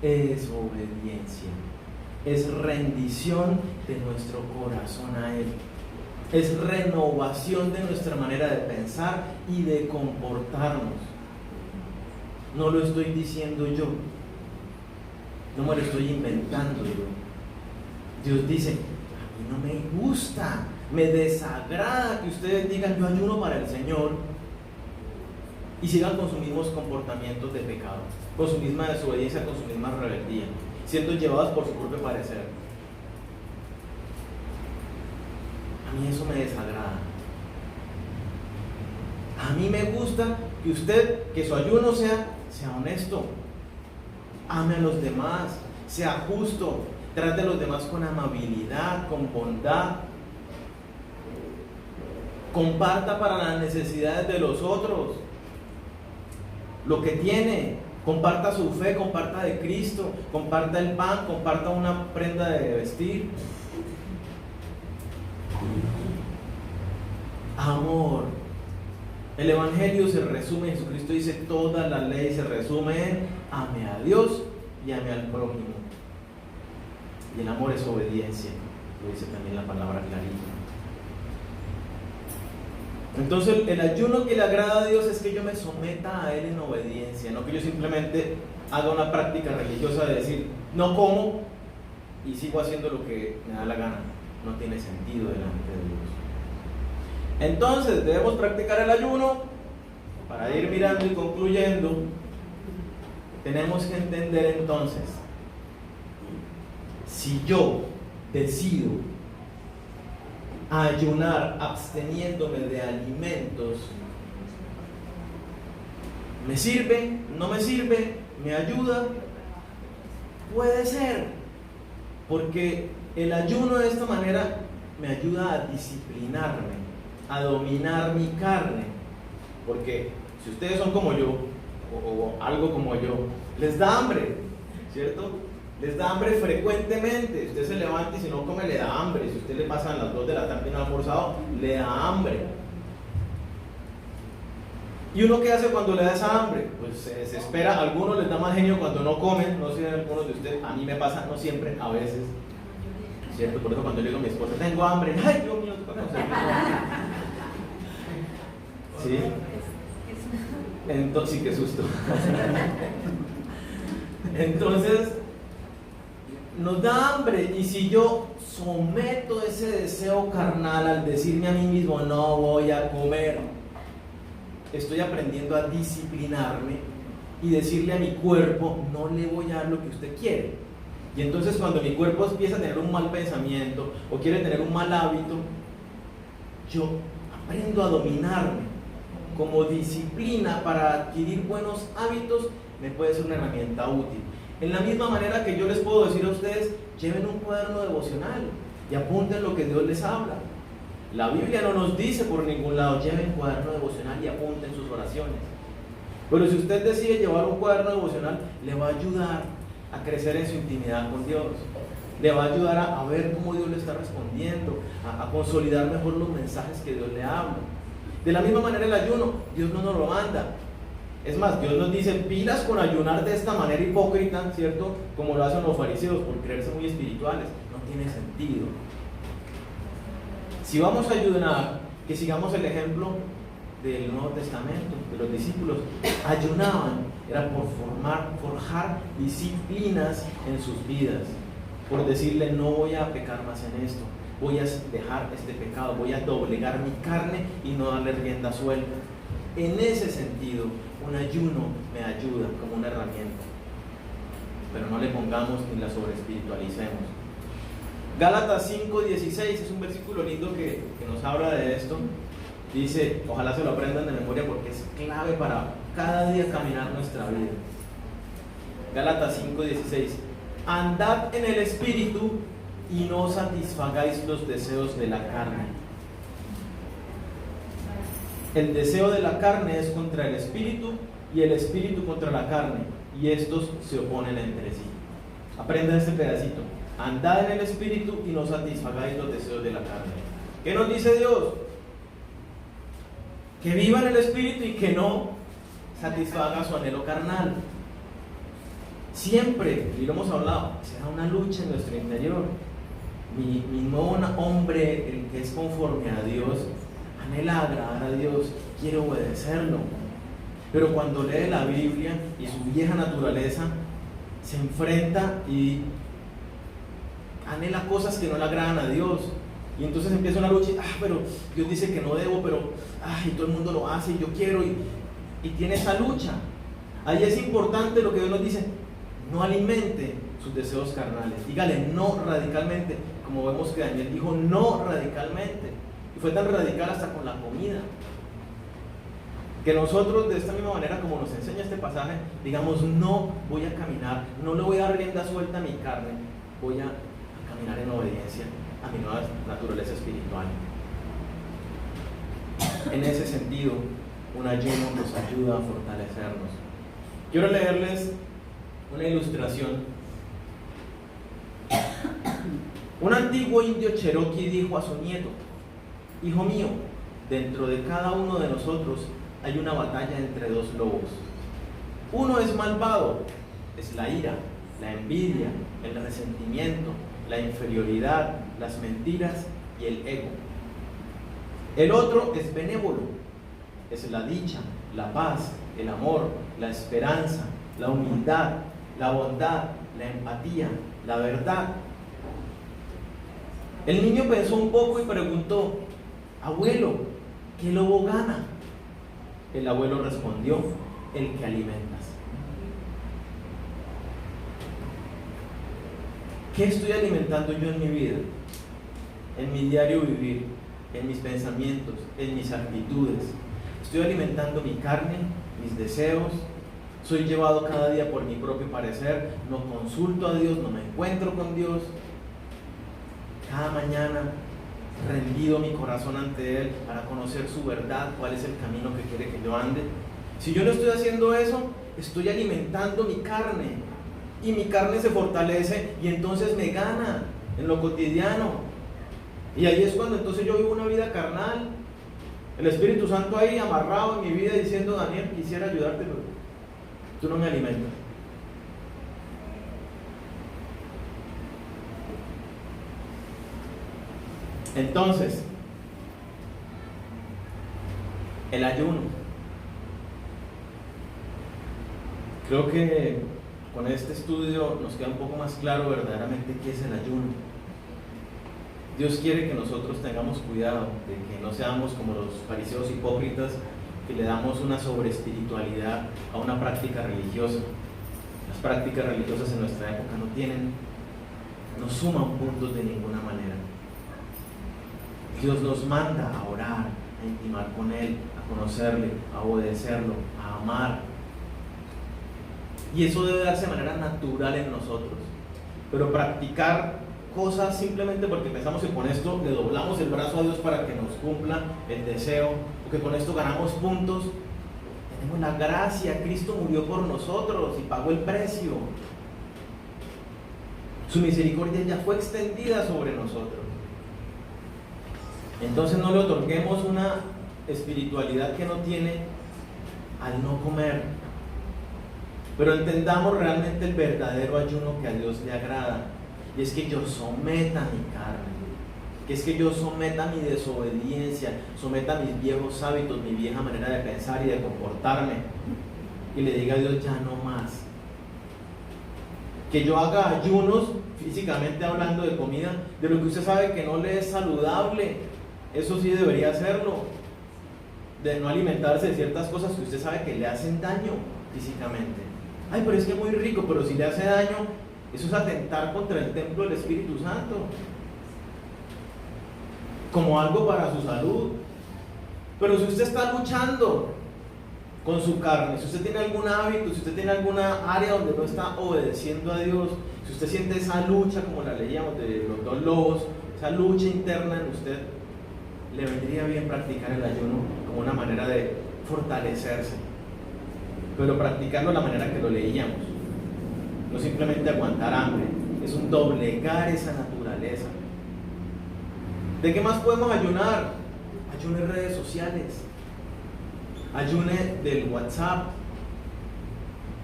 [SPEAKER 1] es obediencia. es rendición de nuestro corazón a Él. Es renovación de nuestra manera de pensar y de comportarnos. No lo estoy diciendo yo, no me lo estoy inventando yo. Dios dice, a mí no me gusta, me desagrada que ustedes digan yo ayuno para el Señor y sigan con sus mismos comportamientos de pecado, con su misma desobediencia, con su misma rebeldía, siendo llevados por su propio parecer. A mí eso me desagrada. A mí me gusta que su ayuno sea honesto, ame a los demás, sea justo, trate a los demás con amabilidad, con bondad, comparta para las necesidades de los otros lo que tiene, comparta su fe, comparta de Cristo, comparta el pan, comparta una prenda de vestir. Amor. El Evangelio se resume, Jesucristo dice, toda la ley se resume en ame a Dios y ame al prójimo. Y el amor es obediencia, lo dice también la palabra clarita. Entonces el ayuno que le agrada a Dios es que yo me someta a Él en obediencia, no que yo simplemente haga una práctica religiosa de decir, no como y sigo haciendo lo que me da la gana. No tiene sentido delante de Dios. Entonces debemos practicar el ayuno. Para ir mirando y concluyendo, tenemos que entender entonces, si yo decido ayunar absteniéndome de alimentos, ¿me sirve? ¿No me sirve? ¿Me ayuda? Puede ser, porque el ayuno de esta manera me ayuda a disciplinarme, a dominar mi carne, porque si ustedes son como yo, o algo como yo, les da hambre, ¿cierto? Les da hambre frecuentemente. Usted se levanta y si no come le da hambre. Si usted le pasan las 2 de la tarde y no ha almorzado, le da hambre. ¿Y uno qué hace cuando le da esa hambre? Pues se desespera. A algunos les da mal genio cuando no comen. No sé, algunos de ustedes, a mí me pasa, no siempre, a veces, ¿cierto? Por eso cuando le digo a mi esposa, tengo hambre, ay Dios mío, ¿sí? Entonces, sí, qué susto. Entonces nos da hambre, y si yo someto ese deseo carnal al decirme a mí mismo no voy a comer, estoy aprendiendo a disciplinarme y decirle a mi cuerpo no le voy a dar lo que usted quiere. Y entonces cuando mi cuerpo empieza a tener un mal pensamiento o quiere tener un mal hábito, yo aprendo a dominarme. Como disciplina para adquirir buenos hábitos me puede ser una herramienta útil. En la misma manera que yo les puedo decir a ustedes, lleven un cuaderno devocional y apunten lo que Dios les habla. La Biblia no nos dice por ningún lado, lleven cuaderno devocional y apunten sus oraciones. Pero si usted decide llevar un cuaderno devocional, le va a ayudar a crecer en su intimidad con Dios. Le va a ayudar a ver cómo Dios le está respondiendo, a consolidar mejor los mensajes que Dios le habla. De la misma manera el ayuno, Dios no nos lo manda. Es más, Dios nos dice, pilas con ayunar de esta manera hipócrita, ¿cierto? Como lo hacen los fariseos por creerse muy espirituales. No tiene sentido. Si vamos a ayunar, que sigamos el ejemplo del Nuevo Testamento, de los discípulos. Ayunaban, era por forjar disciplinas en sus vidas, por decirle, no voy a pecar más en esto, voy a dejar este pecado, voy a doblegar mi carne y no darle rienda suelta. En ese sentido, un ayuno me ayuda como una herramienta, pero no le pongamos ni la sobreespiritualicemos. Gálatas 5:16 es un versículo lindo que nos habla de esto. Dice, ojalá se lo aprendan de memoria porque es clave para cada día caminar nuestra vida. Gálatas 5:16: andad en el Espíritu y no satisfagáis los deseos de la carne. El deseo de la carne es contra el Espíritu y el Espíritu contra la carne, y estos se oponen entre sí. Aprenda este pedacito. Andad en el Espíritu y no satisfagáis los deseos de la carne. ¿Qué nos dice Dios? Que viva en el Espíritu y que no satisfaga su anhelo carnal. siempre, y lo hemos hablado, será una lucha en nuestro interior. Mi nuevo hombre, el que es conforme a Dios, anhela agradar a Dios, quiere obedecerlo. Pero cuando lee la Biblia y su vieja naturaleza se enfrenta y anhela cosas que no le agradan a Dios, y entonces empieza una lucha, pero Dios dice que no debo, pero y todo el mundo lo hace y yo quiero, y tiene esa lucha. Ahí es importante lo que Dios nos dice: no alimente sus deseos carnales. Dígale no radicalmente, como vemos que Daniel dijo no radicalmente, y fue tan radical hasta con la comida, que nosotros de esta misma manera, como nos enseña este pasaje, digamos: no voy a caminar, no le voy a dar rienda suelta a mi carne, voy a caminar en obediencia a mi nueva naturaleza espiritual. En ese sentido, un ayuno nos ayuda a fortalecernos. Quiero leerles una ilustración. Un antiguo indio cherokee dijo a su nieto: hijo mío, dentro de cada uno de nosotros hay una batalla entre dos lobos. Uno es malvado, es la ira, la envidia, el resentimiento, la inferioridad, las mentiras y el ego. El otro es benévolo, es la dicha, la paz, el amor, la esperanza, la humildad, la bondad, la empatía, la verdad. El niño pensó un poco y preguntó: abuelo, ¿qué lobo gana? El abuelo respondió: el que alimentas. ¿Qué estoy alimentando yo en mi vida? En mi diario vivir, en mis pensamientos, en mis actitudes. ¿Estoy alimentando mi carne, mis deseos? ¿Soy llevado cada día por mi propio parecer? ¿No consulto a Dios? ¿No me encuentro con Dios? Cada mañana rendido mi corazón ante Él para conocer su verdad, cuál es el camino que quiere que yo ande. Si yo no estoy haciendo eso, estoy alimentando mi carne, y mi carne se fortalece y entonces me gana en lo cotidiano, y ahí es cuando entonces yo vivo una vida carnal, el Espíritu Santo ahí amarrado en mi vida diciendo: Daniel, quisiera ayudarte, pero tú no me alimentas. Entonces, el ayuno. Creo que con este estudio nos queda un poco más claro verdaderamente qué es el ayuno. Dios quiere que nosotros tengamos cuidado de que no seamos como los fariseos hipócritas, que le damos una sobreespiritualidad a una práctica religiosa. Las prácticas religiosas en nuestra época no suman puntos de ninguna manera. Dios nos manda a orar, a intimar con Él, a conocerle, a obedecerlo, a amar. Y eso debe darse de manera natural en nosotros. Pero practicar cosas simplemente porque pensamos que con esto le doblamos el brazo a Dios para que nos cumpla el deseo, o que con esto ganamos puntos. Tenemos la gracia, Cristo murió por nosotros y pagó el precio. Su misericordia ya fue extendida sobre nosotros. Entonces no le otorguemos una espiritualidad que no tiene al no comer, pero entendamos realmente el verdadero ayuno que a Dios le agrada, y es que yo someta mi carne, que es que yo someta mi desobediencia, someta mis viejos hábitos, mi vieja manera de pensar y de comportarme, y le diga a Dios: ya no más. Que yo haga ayunos, físicamente hablando, de comida, de lo que usted sabe que no le es saludable. Eso sí debería hacerlo, de no alimentarse de ciertas cosas que usted sabe que le hacen daño físicamente. Ay, pero es que es muy rico, pero si le hace daño, eso es atentar contra el templo del Espíritu Santo, como algo para su salud. Pero si usted está luchando con su carne, si usted tiene algún hábito, si usted tiene alguna área donde no está obedeciendo a Dios, si usted siente esa lucha, como la leíamos de los dos lobos, esa lucha interna en usted, le vendría bien practicar el ayuno como una manera de fortalecerse, pero practicarlo de la manera que lo leíamos, no simplemente aguantar hambre, es un doblegar esa naturaleza. ¿De qué más podemos ayunar? Ayune redes sociales, ayune del WhatsApp,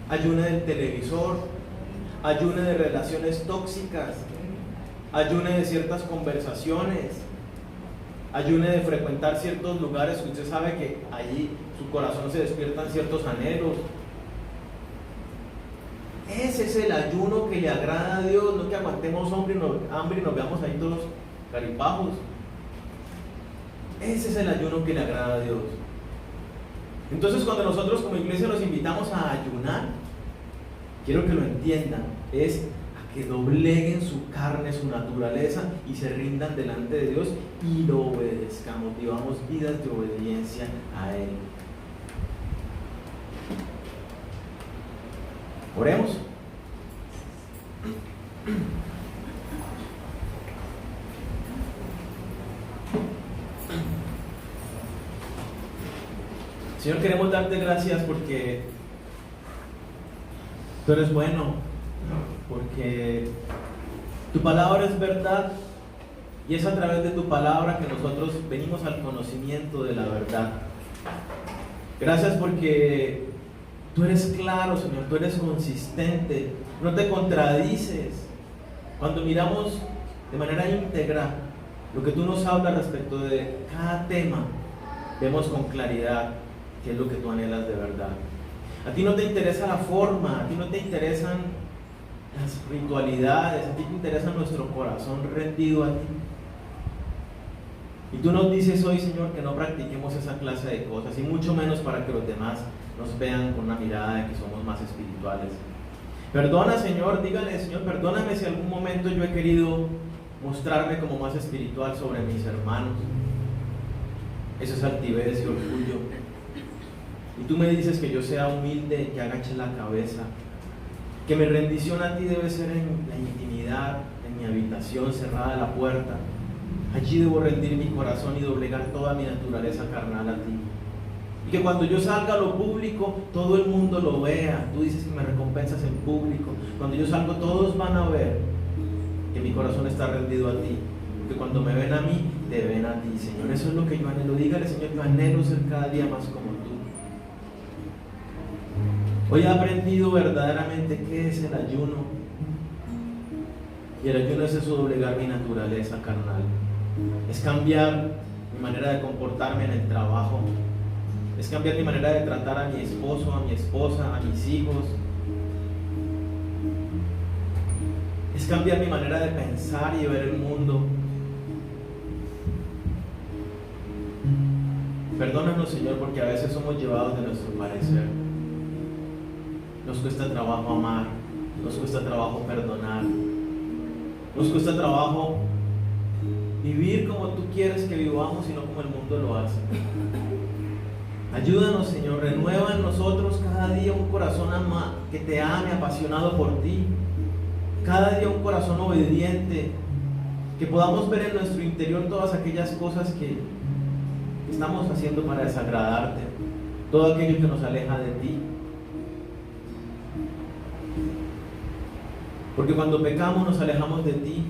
[SPEAKER 1] ayune del televisor, ayune de relaciones tóxicas, ayune de ciertas conversaciones, ayune de frecuentar ciertos lugares que usted sabe que allí su corazón se despiertan ciertos anhelos. Ese es el ayuno que le agrada a Dios, no que aguantemos hambre y nos veamos ahí todos caripajos. Ese es el ayuno que le agrada a Dios. Entonces, cuando nosotros como iglesia los invitamos a ayunar, quiero que lo entiendan, es a que dobleguen su carne, su naturaleza y se rindan delante de Dios y lo obedezcamos, vivamos vidas de obediencia a Él. Oremos. Señor, queremos darte gracias porque tú eres bueno, porque tu palabra es verdad y es a través de tu palabra que nosotros venimos al conocimiento de la verdad. Gracias porque tú eres claro, Señor, tú eres consistente, no te contradices. Cuando miramos de manera íntegra lo que tú nos hablas respecto de cada tema, vemos con claridad qué es lo que tú anhelas de verdad. A ti no te interesa la forma, a ti no te interesan las ritualidades, a ti te interesa nuestro corazón rendido a ti. Y tú nos dices hoy, Señor, que no practiquemos esa clase de cosas, y mucho menos para que los demás nos vean con una mirada de que somos más espirituales. Perdona, Señor, dígale, Señor, perdóname si en algún momento yo he querido mostrarme como más espiritual sobre mis hermanos. Eso es altivez y orgullo. Y tú me dices que yo sea humilde, que agache la cabeza, que mi rendición a ti debe ser en la intimidad, en mi habitación, cerrada la puerta. Allí debo rendir mi corazón y doblegar toda mi naturaleza carnal a ti. Y que cuando yo salga a lo público, todo el mundo lo vea. Tú dices que me recompensas en público. Cuando yo salgo, todos van a ver que mi corazón está rendido a ti. Que cuando me ven a mí, te ven a ti, Señor. Eso es lo que yo anhelo. Dígale, Señor, yo anhelo ser cada día más como tú. Hoy he aprendido verdaderamente qué es el ayuno. Y el ayuno es eso, doblegar mi naturaleza carnal. Es cambiar mi manera de comportarme en el trabajo. Es cambiar mi manera de tratar a mi esposo, a mi esposa, a mis hijos. Es cambiar mi manera de pensar y ver el mundo. Perdónanos, Señor, porque a veces somos llevados de nuestro parecer. Nos cuesta trabajo amar, nos cuesta trabajo perdonar, nos cuesta trabajo vivir como tú quieres que vivamos y no como el mundo lo hace. Ayúdanos, Señor, renueva en nosotros cada día un corazón que te ame, apasionado por ti. Cada día un corazón obediente, que podamos ver en nuestro interior todas aquellas cosas que estamos haciendo para desagradarte, todo aquello que nos aleja de ti. Porque cuando pecamos nos alejamos de ti,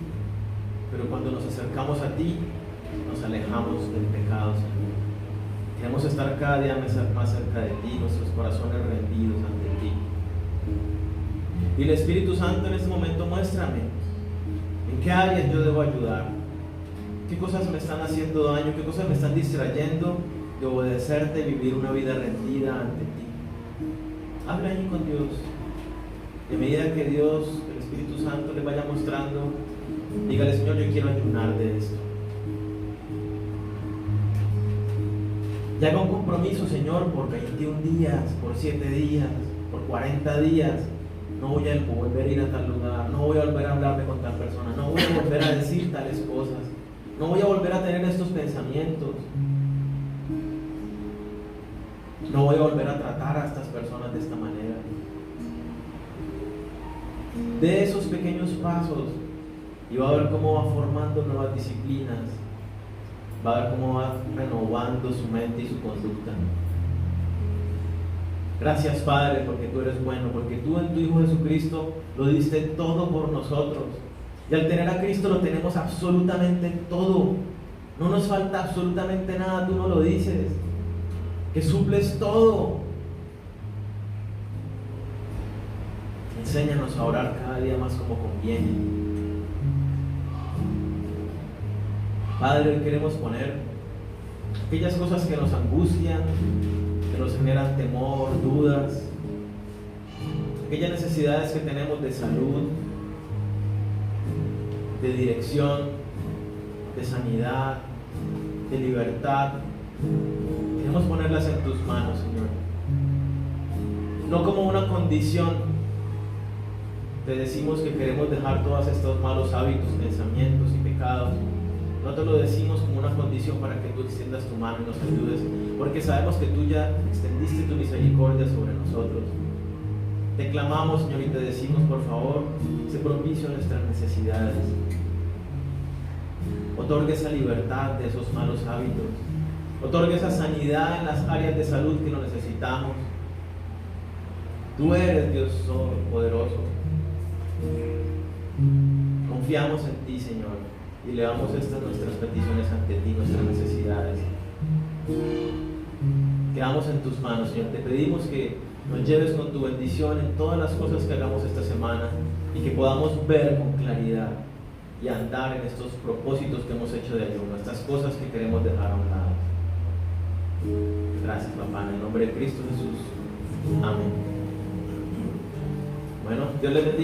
[SPEAKER 1] pero cuando nos acercamos a ti, nos alejamos del pecado, Señor. Queremos estar cada día más cerca de ti, nuestros corazones rendidos ante ti. Y el Espíritu Santo en este momento muéstrame en qué áreas yo debo ayudar, qué cosas me están haciendo daño, qué cosas me están distrayendo de obedecerte y vivir una vida rendida ante ti. Habla ahí con Dios. Y a medida que Dios, el Espíritu Santo, le vaya mostrando, dígale, Señor, yo quiero ayunar de esto. Y haga un compromiso, Señor, por 21 días, por 7 días, por 40 días. No voy a volver a ir a tal lugar, no voy a volver a hablarme con tal persona, no voy a volver a decir tales cosas, no voy a volver a tener estos pensamientos, no voy a volver a tratar a estas personas de esta manera. De esos pequeños pasos y va a ver cómo va formando nuevas disciplinas, va a ver cómo va renovando su mente y su conducta. Gracias, Padre, porque tú eres bueno, porque tú en tu Hijo Jesucristo lo diste todo por nosotros. Y al tener a Cristo lo tenemos absolutamente todo. No nos falta absolutamente nada, tú no lo dices. Que suples todo. Enséñanos a orar cada día más como conviene. Padre, hoy queremos poner aquellas cosas que nos angustian, que nos generan temor, dudas, aquellas necesidades que tenemos de salud, de dirección, de sanidad, de libertad. Queremos ponerlas en tus manos, Señor. No como una condición. Te decimos que queremos dejar todos estos malos hábitos, pensamientos y pecados. No te lo decimos como una condición para que tú extiendas tu mano y nos ayudes, porque sabemos que tú ya extendiste tu misericordia sobre nosotros. Te clamamos, Señor, y te decimos, por favor, sé propicio a nuestras necesidades. Otorgue esa libertad de esos malos hábitos. Otorgue esa sanidad en las áreas de salud que lo necesitamos. Tú eres Dios poderoso. Confiamos en ti, Señor, y elevamos estas nuestras peticiones ante ti, nuestras necesidades. Quedamos en tus manos, Señor. Te pedimos que nos lleves con tu bendición en todas las cosas que hagamos esta semana y que podamos ver con claridad y andar en estos propósitos que hemos hecho de ayuno, estas cosas que queremos dejar a un lado. Gracias, papá, en el nombre de Cristo Jesús. Amén. Bueno, Dios les bendiga.